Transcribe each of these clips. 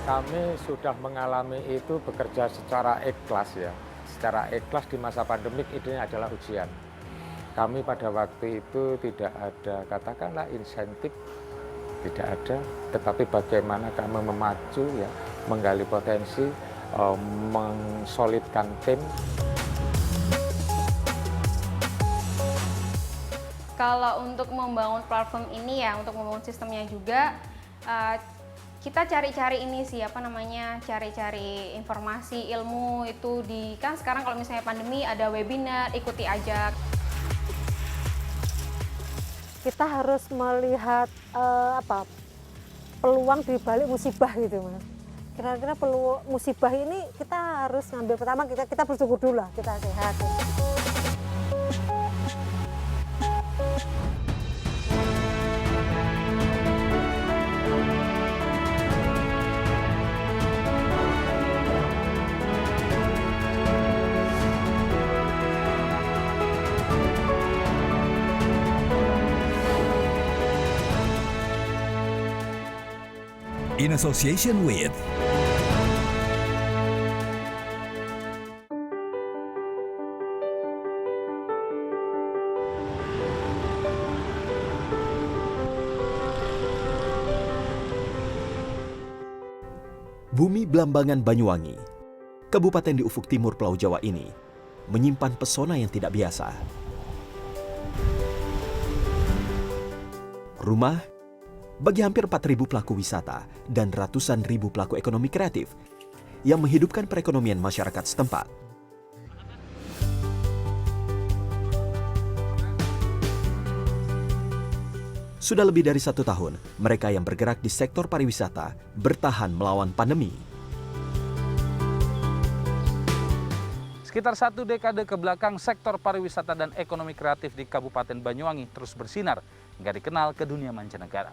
Kami sudah mengalami itu bekerja secara ikhlas ya. Secara ikhlas di masa pandemik ini adalah ujian. Kami pada waktu itu tidak ada, katakanlah insentif, tidak ada. Tetapi bagaimana kami memacu ya, menggali potensi, mengsolidkan tim. Kalau untuk membangun platform ini ya, untuk membangun sistemnya juga, kita cari-cari ini sih, cari-cari informasi, ilmu itu kan sekarang kalau misalnya pandemi ada webinar, ikuti aja. Kita harus melihat peluang di balik musibah gitu, Mas. Kira-kira peluang musibah ini kita harus ngambil, pertama kita bersyukur dulu lah, kita sehat. In association with Bumi Blambangan Banyuwangi, kabupaten di ufuk timur Pulau Jawa ini, menyimpan pesona yang tidak biasa. Rumah bagi hampir 4.000 pelaku wisata dan ratusan ribu pelaku ekonomi kreatif yang menghidupkan perekonomian masyarakat setempat. Sudah lebih dari 1 tahun, mereka yang bergerak di sektor pariwisata bertahan melawan pandemi. Sekitar 1 dekade ke belakang, sektor pariwisata dan ekonomi kreatif di Kabupaten Banyuwangi terus bersinar hingga dikenal ke dunia mancanegara.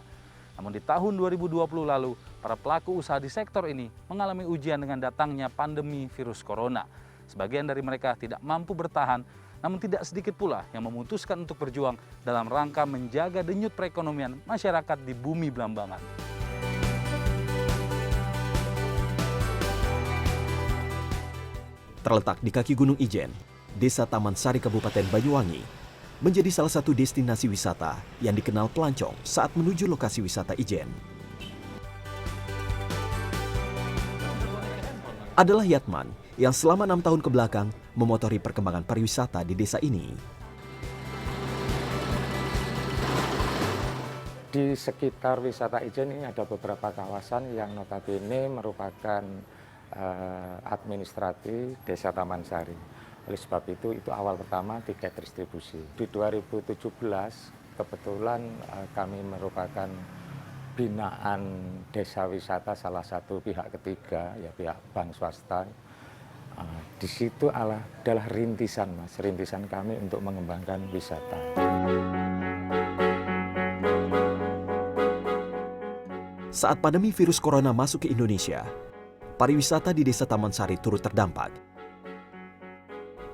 Namun di tahun 2020 lalu, para pelaku usaha di sektor ini mengalami ujian dengan datangnya pandemi virus corona. Sebagian dari mereka tidak mampu bertahan, namun tidak sedikit pula yang memutuskan untuk berjuang dalam rangka menjaga denyut perekonomian masyarakat di Bumi Blambangan. Terletak di kaki Gunung Ijen, Desa Taman Sari Kabupaten Banyuwangi, menjadi salah satu destinasi wisata yang dikenal pelancong saat menuju lokasi wisata Ijen. Adalah Yatman yang selama 6 tahun ke belakang memotori perkembangan pariwisata di desa ini. Di sekitar wisata Ijen ini ada beberapa kawasan yang notabene merupakan administratif Desa Taman Sari. Oleh sebab itu awal pertama tiket distribusi. Di 2017 kebetulan kami merupakan binaan desa wisata salah satu pihak ketiga, ya pihak bank swasta. Di situ adalah rintisan kami untuk mengembangkan wisata. Saat pandemi virus corona masuk ke Indonesia, pariwisata di Desa Taman Sari turut terdampak.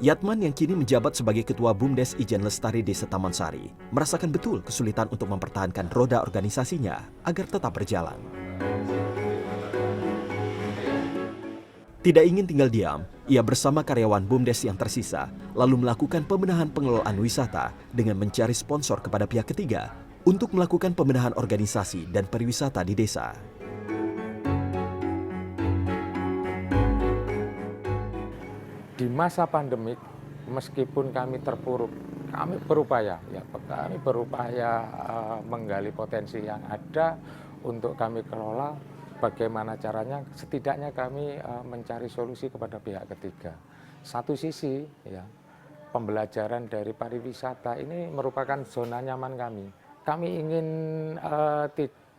Yatman yang kini menjabat sebagai Ketua BUMDes Ijen Lestari Desa Taman Sari merasakan betul kesulitan untuk mempertahankan roda organisasinya agar tetap berjalan. Tidak ingin tinggal diam, ia bersama karyawan BUMDes yang tersisa lalu melakukan pembenahan pengelolaan wisata dengan mencari sponsor kepada pihak ketiga untuk melakukan pembenahan organisasi dan pariwisata di desa. Di masa pandemik, meskipun kami terpuruk, kami berupaya menggali potensi yang ada untuk kami kelola. Bagaimana caranya? Setidaknya kami mencari solusi kepada pihak ketiga. Satu sisi, ya, pembelajaran dari pariwisata ini merupakan zona nyaman kami. Kami ingin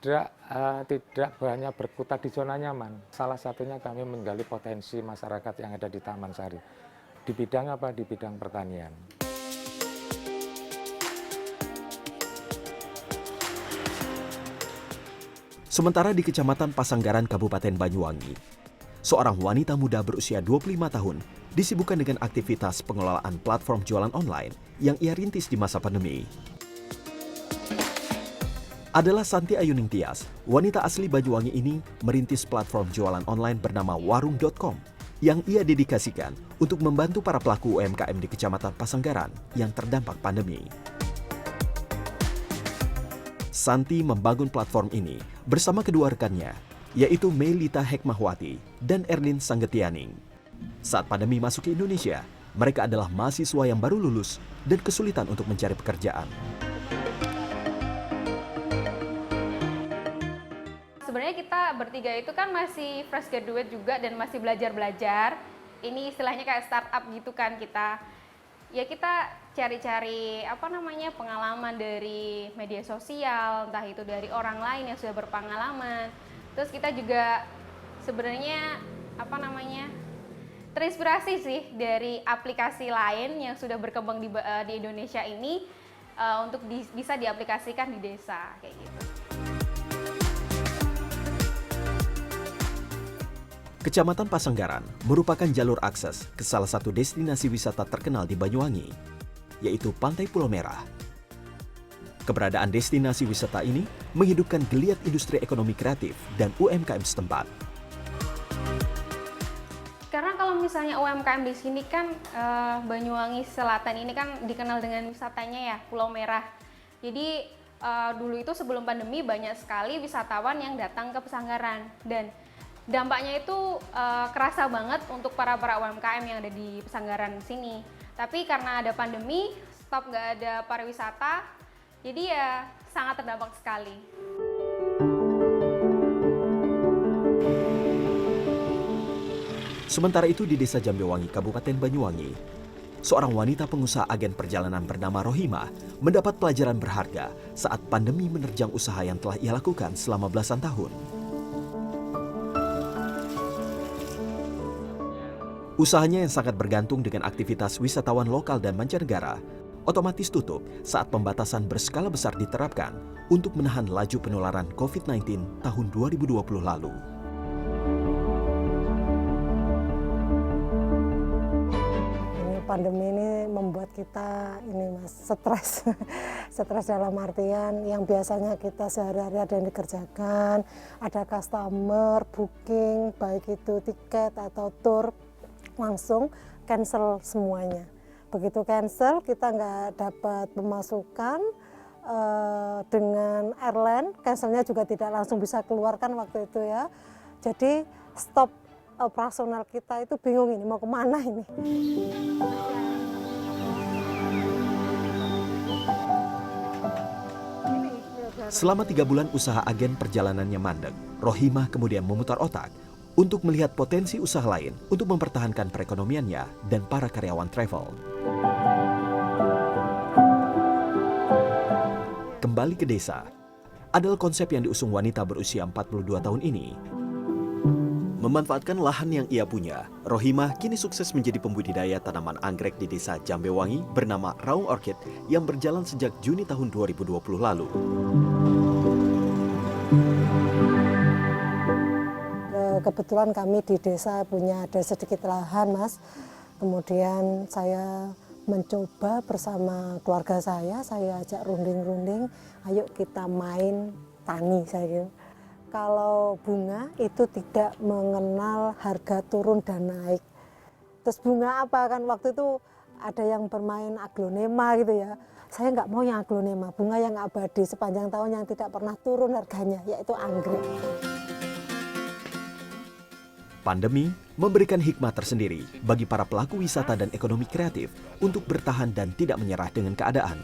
tidak hanya berkutat di zona nyaman. Salah satunya kami menggali potensi masyarakat yang ada di Taman Sari. Di bidang apa? Di bidang pertanian. Sementara di Kecamatan Pasanggaran, Kabupaten Banyuwangi, seorang wanita muda berusia 25 tahun disibukkan dengan aktivitas pengelolaan platform jualan online yang ia rintis di masa pandemi. adalah Santi Ayuning Tias. Wanita asli Banyuwangi ini merintis platform jualan online bernama warung.com yang ia dedikasikan untuk membantu para pelaku UMKM di Kecamatan Pasanggaran yang terdampak pandemi. Santi membangun platform ini bersama kedua rekannya, yaitu Melita Hekmahwati dan Erlin Sanggetianing. Saat pandemi masuk ke Indonesia, mereka adalah mahasiswa yang baru lulus dan kesulitan untuk mencari pekerjaan. Sebenarnya kita bertiga itu kan masih fresh graduate juga dan masih belajar-belajar. Ini istilahnya kayak startup gitu kan kita. Ya kita cari-cari pengalaman dari media sosial, entah itu dari orang lain yang sudah berpengalaman. Terus kita juga sebenarnya terinspirasi sih dari aplikasi lain yang sudah berkembang di Indonesia ini untuk bisa diaplikasikan di desa kayak gitu. Kecamatan Pasanggaran merupakan jalur akses ke salah satu destinasi wisata terkenal di Banyuwangi, yaitu Pantai Pulau Merah. Keberadaan destinasi wisata ini menghidupkan geliat industri ekonomi kreatif dan UMKM setempat. Karena kalau misalnya UMKM di sini kan Banyuwangi Selatan ini kan dikenal dengan wisatanya ya Pulau Merah. Jadi dulu itu sebelum pandemi banyak sekali wisatawan yang datang ke Pasanggaran dan dampaknya itu kerasa banget untuk para UMKM yang ada di Pasanggaran sini. Tapi karena ada pandemi, stop nggak ada pariwisata, jadi ya sangat terdampak sekali. Sementara itu di Desa Jambewangi, Kabupaten Banyuwangi, seorang wanita pengusaha agen perjalanan bernama Rohimah mendapat pelajaran berharga saat pandemi menerjang usaha yang telah ia lakukan selama belasan tahun. Usahanya yang sangat bergantung dengan aktivitas wisatawan lokal dan mancanegara otomatis tutup saat pembatasan berskala besar diterapkan untuk menahan laju penularan COVID-19 tahun 2020 lalu. Pandemi ini membuat kita stres. Stres dalam artian yang biasanya kita sehari-hari ada yang dikerjakan, ada customer booking baik itu tiket atau tour, langsung cancel semuanya. Begitu cancel kita nggak dapat pemasukan dengan airline, cancelnya juga tidak langsung bisa keluarkan waktu itu ya. Jadi stop operasional kita itu bingung ini mau kemana ini. Selama 3 bulan usaha agen perjalanannya mandek, Rohimah kemudian memutar otak untuk melihat potensi usaha lain untuk mempertahankan perekonomiannya dan para karyawan travel. Kembali ke desa adalah konsep yang diusung wanita berusia 42 tahun ini. Memanfaatkan lahan yang ia punya, Rohimah kini sukses menjadi pembudidaya tanaman anggrek di Desa Jambewangi bernama Raung Orchid yang berjalan sejak Juni tahun 2020 lalu. Kebetulan kami di desa punya ada sedikit lahan, Mas. Kemudian saya mencoba bersama keluarga saya ajak runding-runding, ayo kita main tani saya. Kalau bunga itu tidak mengenal harga turun dan naik. Terus bunga apa kan waktu itu ada yang bermain aglonema gitu ya. Saya nggak mau yang aglonema, bunga yang abadi sepanjang tahun yang tidak pernah turun harganya, yaitu anggrek. Pandemi memberikan hikmah tersendiri bagi para pelaku wisata dan ekonomi kreatif untuk bertahan dan tidak menyerah dengan keadaan.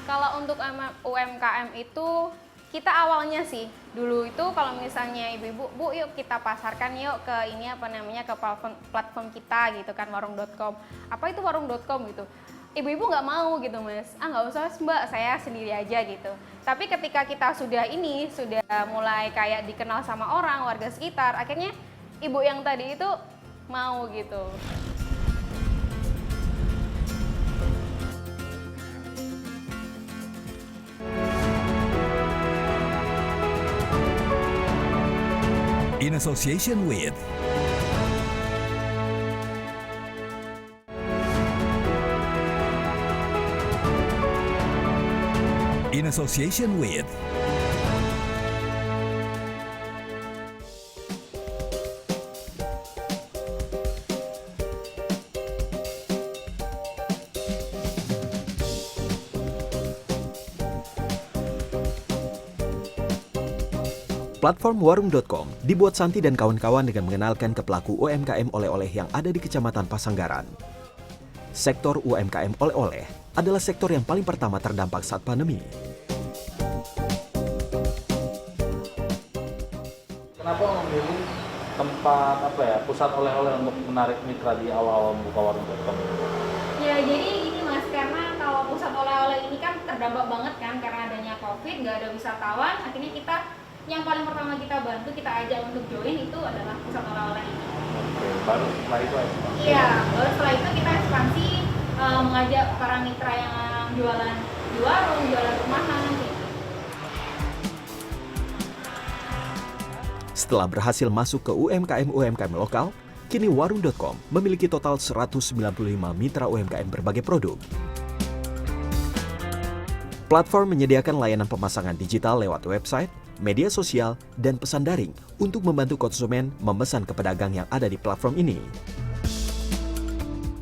Kalau untuk UMKM itu kita awalnya sih dulu itu kalau misalnya ibu-ibu, Bu yuk kita pasarkan yuk ke ke platform kita gitu kan, warung.com. Apa itu warung.com gitu? Ibu-ibu nggak mau gitu Mas, nggak usah Mbak, saya sendiri aja gitu. Tapi ketika kita sudah mulai kayak dikenal sama orang, warga sekitar, akhirnya ibu yang tadi itu mau gitu. In a association with Platform Warung.com dibuat Santi dan kawan-kawan dengan mengenalkan ke pelaku UMKM oleh-oleh yang ada di Kecamatan Pasanggaran. Sektor UMKM oleh-oleh adalah sektor yang paling pertama terdampak saat pandemi. Kenapa memilih tempat pusat oleh-oleh untuk menarik mitra di awal membuka warung.com? Ya jadi gini Mas, karena kalau pusat oleh-oleh ini kan terdampak banget kan karena adanya COVID, nggak ada wisatawan, akhirnya kita yang paling pertama kita bantu, kita ajak untuk join itu adalah pusat oleh-oleh ini. Oke, baru setelah itu ekspansi. Iya, baru setelah itu kita ekspansi mengajak para mitra yang jualan di warung, jualan rumahan gitu. Setelah berhasil masuk ke UMKM lokal, kini Warung.com memiliki total 195 mitra UMKM berbagai produk. Platform menyediakan layanan pemasangan digital lewat website, media sosial, dan pesan daring untuk membantu konsumen memesan ke pedagang yang ada di platform ini.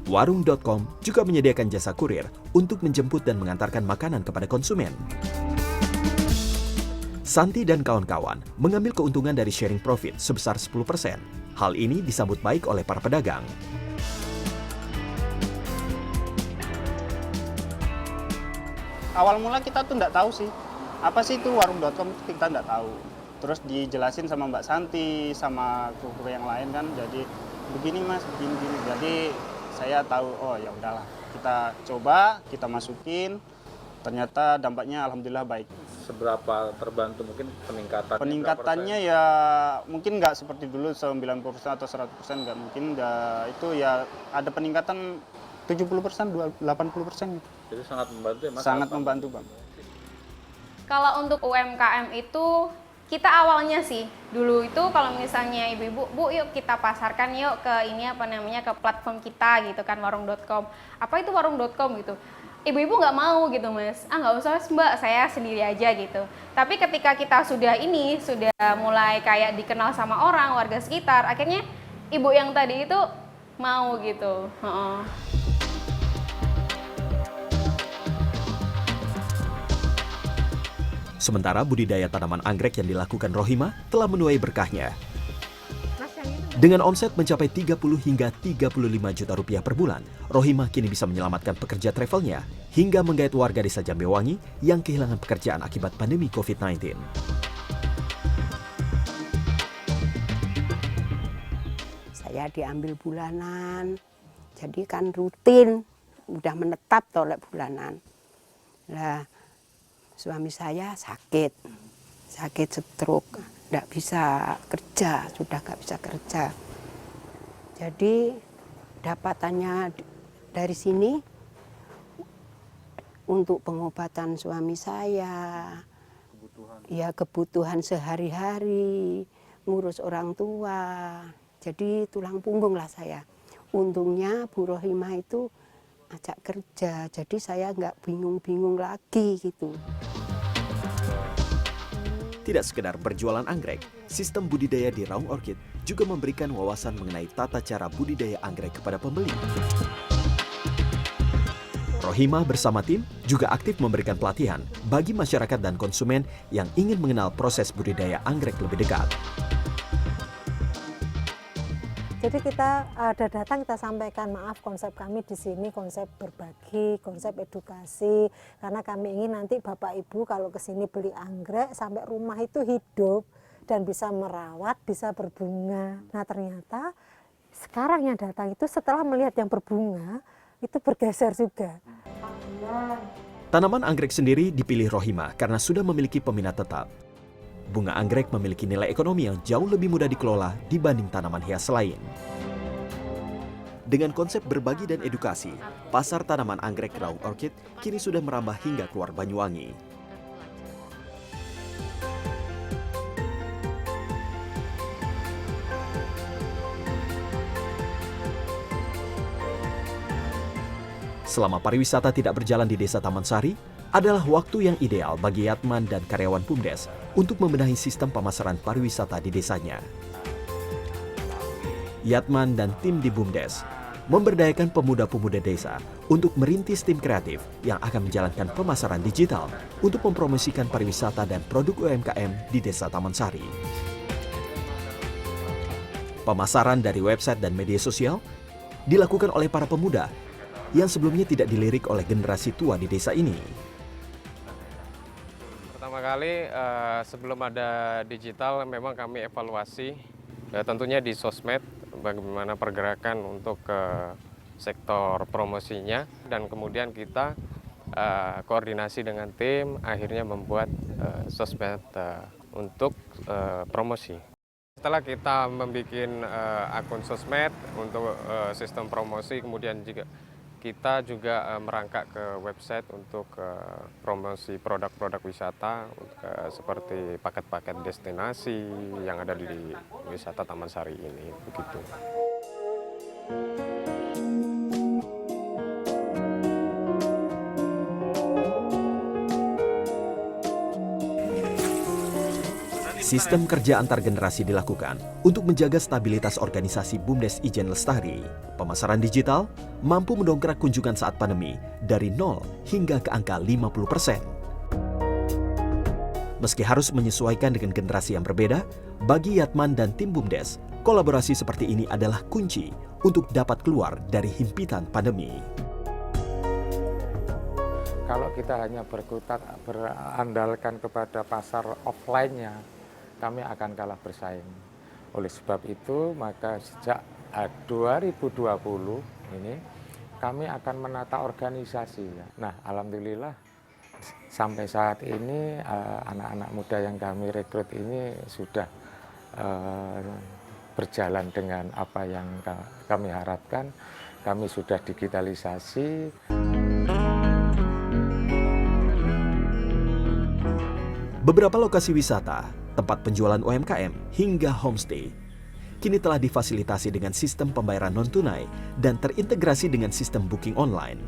Warung.com juga menyediakan jasa kurir untuk menjemput dan mengantarkan makanan kepada konsumen. Santi dan kawan-kawan mengambil keuntungan dari sharing profit sebesar 10%. Hal ini disambut baik oleh para pedagang. Awal mula kita tuh nggak tahu sih, apa sih itu warung.com, kita nggak tahu. Terus dijelasin sama Mbak Santi, sama kru-kru yang lain kan, jadi begini Mas, begini. Jadi saya tahu, oh ya udahlah, kita coba, kita masukin, ternyata dampaknya alhamdulillah baik. Seberapa terbantu mungkin peningkatannya? Peningkatannya ya mungkin nggak seperti dulu 90% atau 100%, nggak mungkin, itu ya ada peningkatan 70%, 80% gitu. Jadi sangat membantu ya Mas? Sangat membantu Bang. Kalau untuk UMKM itu kita awalnya sih dulu itu kalau misalnya ibu-ibu, Bu yuk kita pasarkan yuk ke ini ke platform kita gitu kan, warung.com. Apa itu warung.com gitu? Ibu-ibu nggak mau gitu Mas, nggak usah Mbak, saya sendiri aja gitu. Tapi ketika kita sudah mulai kayak dikenal sama orang, warga sekitar, akhirnya ibu yang tadi itu mau gitu. Sementara budidaya tanaman anggrek yang dilakukan Rohima telah menuai berkahnya. Dengan omset mencapai 30 hingga 35 juta rupiah per bulan, Rohima kini bisa menyelamatkan pekerja travelnya hingga menggait warga desa Jambewangi yang kehilangan pekerjaan akibat pandemi COVID-19. Saya diambil bulanan, jadi kan rutin, udah menetap tolek bulanan. Nah, suami saya sakit stroke, nggak bisa kerja, sudah nggak bisa kerja. Jadi dapatannya dari sini untuk pengobatan suami saya, kebutuhan sehari-hari, ngurus orang tua. Jadi tulang punggung lah saya. Untungnya Bu Rohima itu ajak kerja, jadi saya nggak bingung-bingung lagi gitu. Tidak sekedar berjualan anggrek, sistem budidaya di Raung Orchid juga memberikan wawasan mengenai tata cara budidaya anggrek kepada pembeli. Rohima bersama tim juga aktif memberikan pelatihan bagi masyarakat dan konsumen yang ingin mengenal proses budidaya anggrek lebih dekat. Jadi kita ada datang, kita sampaikan, maaf konsep kami di sini konsep berbagi, konsep edukasi, karena kami ingin nanti Bapak Ibu kalau ke sini beli anggrek sampai rumah itu hidup dan bisa merawat, bisa berbunga. Nah ternyata sekarang yang datang itu setelah melihat yang berbunga itu bergeser juga. Tanaman anggrek sendiri dipilih Rohima karena sudah memiliki peminat tetap. Bunga anggrek memiliki nilai ekonomi yang jauh lebih mudah dikelola dibanding tanaman hias lain. Dengan konsep berbagi dan edukasi, pasar tanaman anggrek Raung Orchid kini sudah merambah hingga keluar Banyuwangi. Selama pariwisata tidak berjalan di Desa Taman Sari, adalah waktu yang ideal bagi Yatman dan karyawan BUMDes untuk membenahi sistem pemasaran pariwisata di desanya. Yatman dan tim di BUMDes memberdayakan pemuda-pemuda desa untuk merintis tim kreatif yang akan menjalankan pemasaran digital untuk mempromosikan pariwisata dan produk UMKM di Desa Taman Sari. Pemasaran dari website dan media sosial dilakukan oleh para pemuda yang sebelumnya tidak dilirik oleh generasi tua di desa ini. Pertama kali sebelum ada digital memang kami evaluasi tentunya di sosmed bagaimana pergerakan untuk sektor promosinya, dan kemudian kita koordinasi dengan tim akhirnya membuat sosmed untuk promosi. Setelah kita membuat akun sosmed untuk sistem promosi, kemudian kita juga merangkak ke website untuk promosi produk-produk wisata seperti paket-paket destinasi yang ada di wisata Taman Sari ini, begitu. Sistem kerja antar generasi dilakukan untuk menjaga stabilitas organisasi BUMDes Ijen Lestari. Pemasaran digital mampu mendongkrak kunjungan saat pandemi dari 0 hingga ke angka 50%. Meski harus menyesuaikan dengan generasi yang berbeda, bagi Yatman dan tim BUMDes, kolaborasi seperti ini adalah kunci untuk dapat keluar dari himpitan pandemi. Kalau kita hanya berandalkan kepada pasar offline-nya, kami akan kalah bersaing. Oleh sebab itu, maka sejak 2020 ini kami akan menata organisasi. Nah, alhamdulillah sampai saat ini anak-anak muda yang kami rekrut ini sudah berjalan dengan apa yang kami harapkan. Kami sudah digitalisasi. Beberapa lokasi wisata, tempat penjualan UMKM, hingga homestay kini telah difasilitasi dengan sistem pembayaran non-tunai dan terintegrasi dengan sistem booking online.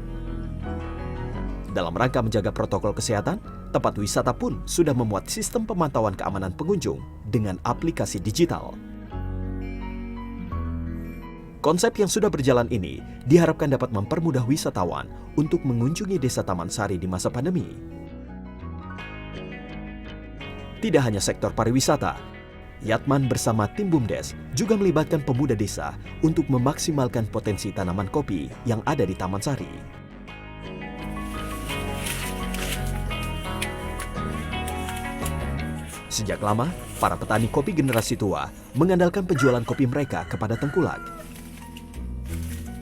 Dalam rangka menjaga protokol kesehatan, tempat wisata pun sudah memuat sistem pemantauan keamanan pengunjung dengan aplikasi digital. Konsep yang sudah berjalan ini diharapkan dapat mempermudah wisatawan untuk mengunjungi Desa Taman Sari di masa pandemi. Tidak hanya sektor pariwisata, Yatman bersama tim BUMDes juga melibatkan pemuda desa untuk memaksimalkan potensi tanaman kopi yang ada di Taman Sari. Sejak lama, para petani kopi generasi tua mengandalkan penjualan kopi mereka kepada tengkulak.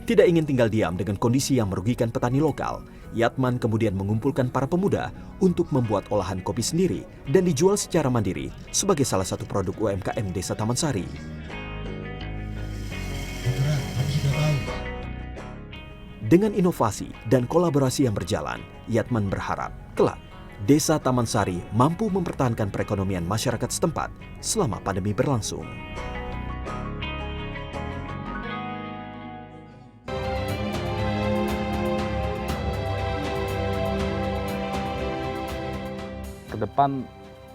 Tidak ingin tinggal diam dengan kondisi yang merugikan petani lokal, Yatman kemudian mengumpulkan para pemuda untuk membuat olahan kopi sendiri dan dijual secara mandiri sebagai salah satu produk UMKM Desa Taman Sari. Dengan inovasi dan kolaborasi yang berjalan, Yatman berharap kelak Desa Taman Sari mampu mempertahankan perekonomian masyarakat setempat selama pandemi berlangsung. Depan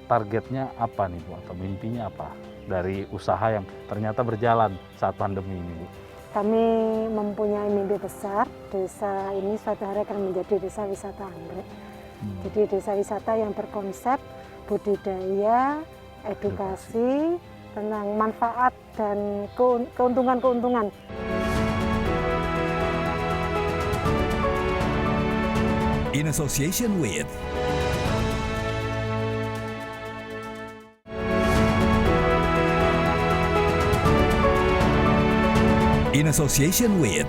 targetnya apa nih Bu, atau mimpinya apa dari usaha yang ternyata berjalan saat pandemi ini Bu? Kami mempunyai mimpi besar, desa ini suatu hari akan menjadi desa wisata anggrek. Jadi desa wisata yang berkonsep budidaya, edukasi tentang manfaat dan keuntungan-keuntungan. In association with In association with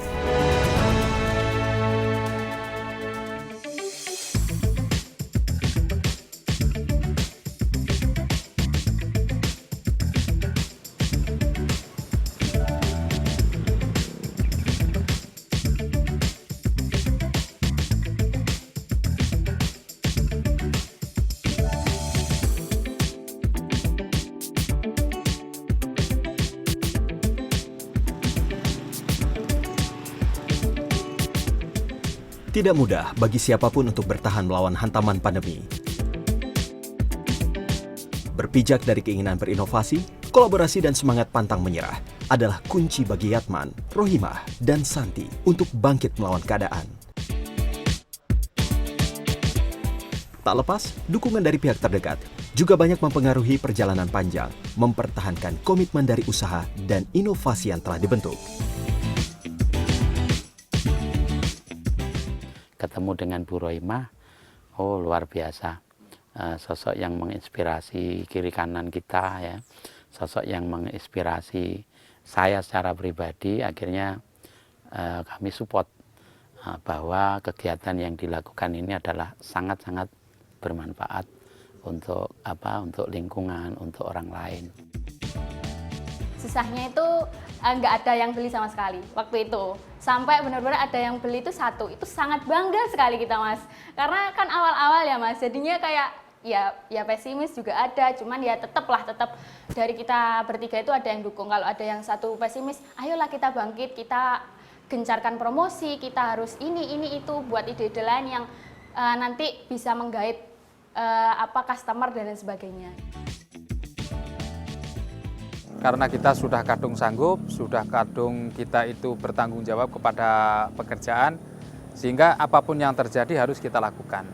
Tidak mudah bagi siapapun untuk bertahan melawan hantaman pandemi. Berpijak dari keinginan berinovasi, kolaborasi dan semangat pantang menyerah adalah kunci bagi Yatman, Rohimah, dan Santi untuk bangkit melawan keadaan. Tak lepas, dukungan dari pihak terdekat juga banyak mempengaruhi perjalanan panjang, mempertahankan komitmen dari usaha dan inovasi yang telah dibentuk. Ketemu dengan Bu Rohimah, oh luar biasa. Sosok yang menginspirasi kiri kanan kita, ya. Sosok yang menginspirasi saya secara pribadi. Akhirnya kami support bahwa kegiatan yang dilakukan ini adalah sangat-sangat bermanfaat untuk lingkungan, untuk orang lain. Susahnya itu nggak ada yang beli sama sekali waktu itu. Sampai benar-benar ada yang beli itu satu. Itu sangat bangga sekali kita, Mas. Karena kan awal-awal ya, Mas. Jadinya kayak ya pesimis juga ada, cuman ya tetap dari kita bertiga itu ada yang dukung. Kalau ada yang satu pesimis, ayolah kita bangkit, kita gencarkan promosi, kita harus ini itu, buat ide-ide lain yang nanti bisa menggait customer dan lain sebagainya. Karena kita sudah kadung sanggup, sudah kadung kita itu bertanggung jawab kepada pekerjaan, sehingga apapun yang terjadi harus kita lakukan.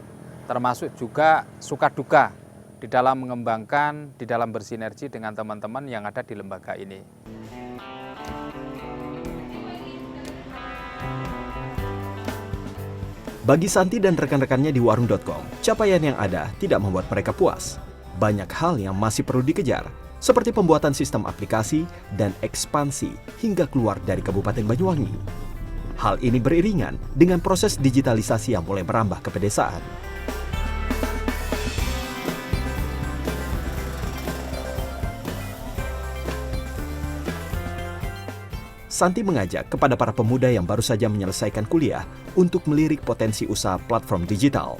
Termasuk juga suka duka di dalam mengembangkan, di dalam bersinergi dengan teman-teman yang ada di lembaga ini. Bagi Santi dan rekan-rekannya di warung.com, capaian yang ada tidak membuat mereka puas. Banyak hal yang masih perlu dikejar, seperti pembuatan sistem aplikasi dan ekspansi hingga keluar dari Kabupaten Banyuwangi. Hal ini beriringan dengan proses digitalisasi yang mulai merambah ke pedesaan. Santi mengajak kepada para pemuda yang baru saja menyelesaikan kuliah untuk melirik potensi usaha platform digital.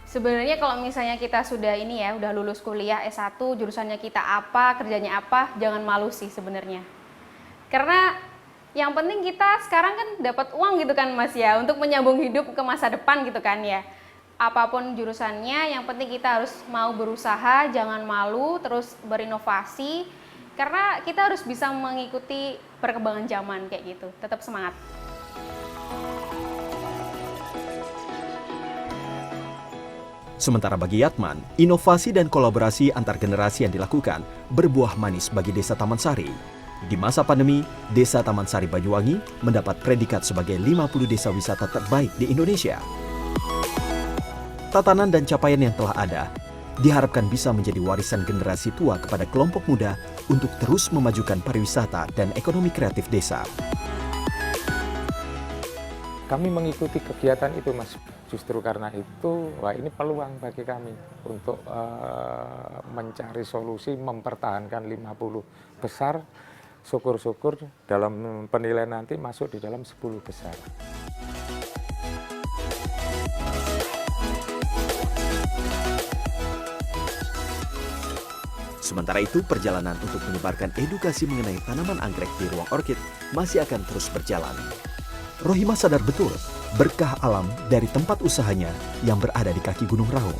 Sebenarnya kalau misalnya kita sudah udah lulus kuliah S1, jurusannya kita apa, kerjanya apa, jangan malu sih sebenarnya. Karena yang penting kita sekarang kan dapat uang gitu kan, Mas, ya, untuk menyambung hidup ke masa depan gitu kan ya. Apapun jurusannya, yang penting kita harus mau berusaha, jangan malu, terus berinovasi. Karena kita harus bisa mengikuti perkembangan zaman kayak gitu. Tetap semangat. Sementara bagi Yatman, inovasi dan kolaborasi antar generasi yang dilakukan berbuah manis bagi Desa Taman Sari. Di masa pandemi, Desa Taman Sari Banyuwangi mendapat predikat sebagai 50 desa wisata terbaik di Indonesia. Tatanan dan capaian yang telah ada diharapkan bisa menjadi warisan generasi tua kepada kelompok muda untuk terus memajukan pariwisata dan ekonomi kreatif desa. Kami mengikuti kegiatan itu, Mas. Justru karena itu, ini peluang bagi kami untuk mencari solusi, mempertahankan 50 besar. Syukur-syukur dalam penilaian nanti masuk di dalam 10 besar. Sementara itu, perjalanan untuk menyebarkan edukasi mengenai tanaman anggrek di ruang orkid masih akan terus berjalan. Rohimah sadar betul berkah alam dari tempat usahanya yang berada di kaki Gunung Raung.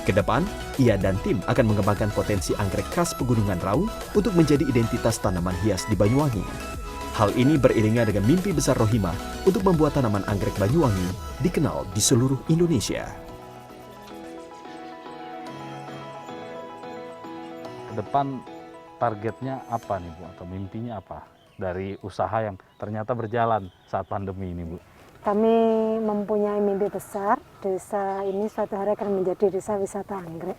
Kedepan, ia dan tim akan mengembangkan potensi anggrek khas Pegunungan Raung untuk menjadi identitas tanaman hias di Banyuwangi. Hal ini beriringan dengan mimpi besar Rohimah untuk membuat tanaman anggrek Banyuwangi dikenal di seluruh Indonesia. Kedepan targetnya apa nih, Bu, atau mimpinya apa dari usaha yang ternyata berjalan saat pandemi ini, Bu? Kami mempunyai mimpi besar, desa ini suatu hari akan menjadi desa wisata anggrek.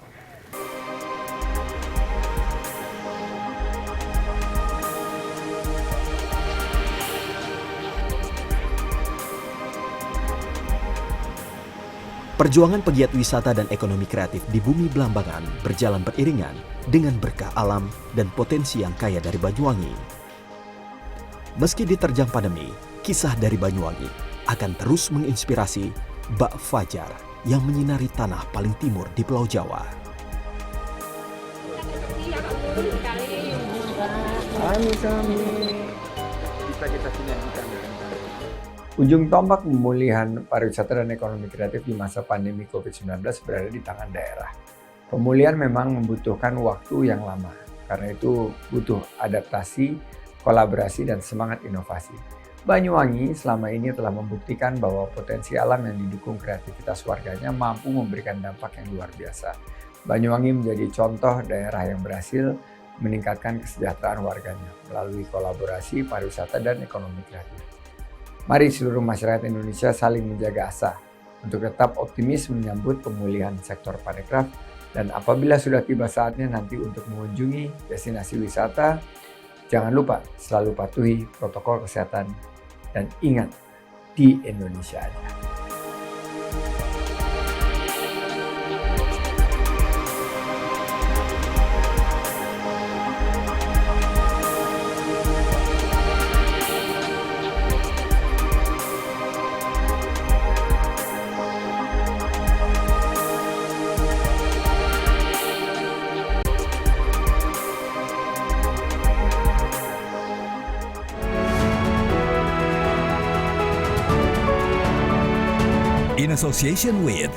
Perjuangan pegiat wisata dan ekonomi kreatif di bumi Belambangan berjalan beriringan dengan berkah alam dan potensi yang kaya dari Banyuwangi. Meski diterjang pandemi, kisah dari Banyuwangi akan terus menginspirasi bak fajar yang menyinari tanah paling timur di Pulau Jawa. bisa kita sinergikan dengan baik. Ujung tombak pemulihan pariwisata dan ekonomi kreatif di masa pandemi COVID-19 berada di tangan daerah. Pemulihan memang membutuhkan waktu yang lama, karena itu butuh adaptasi, kolaborasi, dan semangat inovasi. Banyuwangi selama ini telah membuktikan bahwa potensi alam yang didukung kreativitas warganya mampu memberikan dampak yang luar biasa. Banyuwangi menjadi contoh daerah yang berhasil meningkatkan kesejahteraan warganya melalui kolaborasi pariwisata dan ekonomi kreatif. Mari seluruh masyarakat Indonesia saling menjaga asa untuk tetap optimis menyambut pemulihan sektor parekraf, dan apabila sudah tiba saatnya nanti untuk mengunjungi destinasi wisata, jangan lupa selalu patuhi protokol kesehatan dan ingat, di Indonesia aja. In association with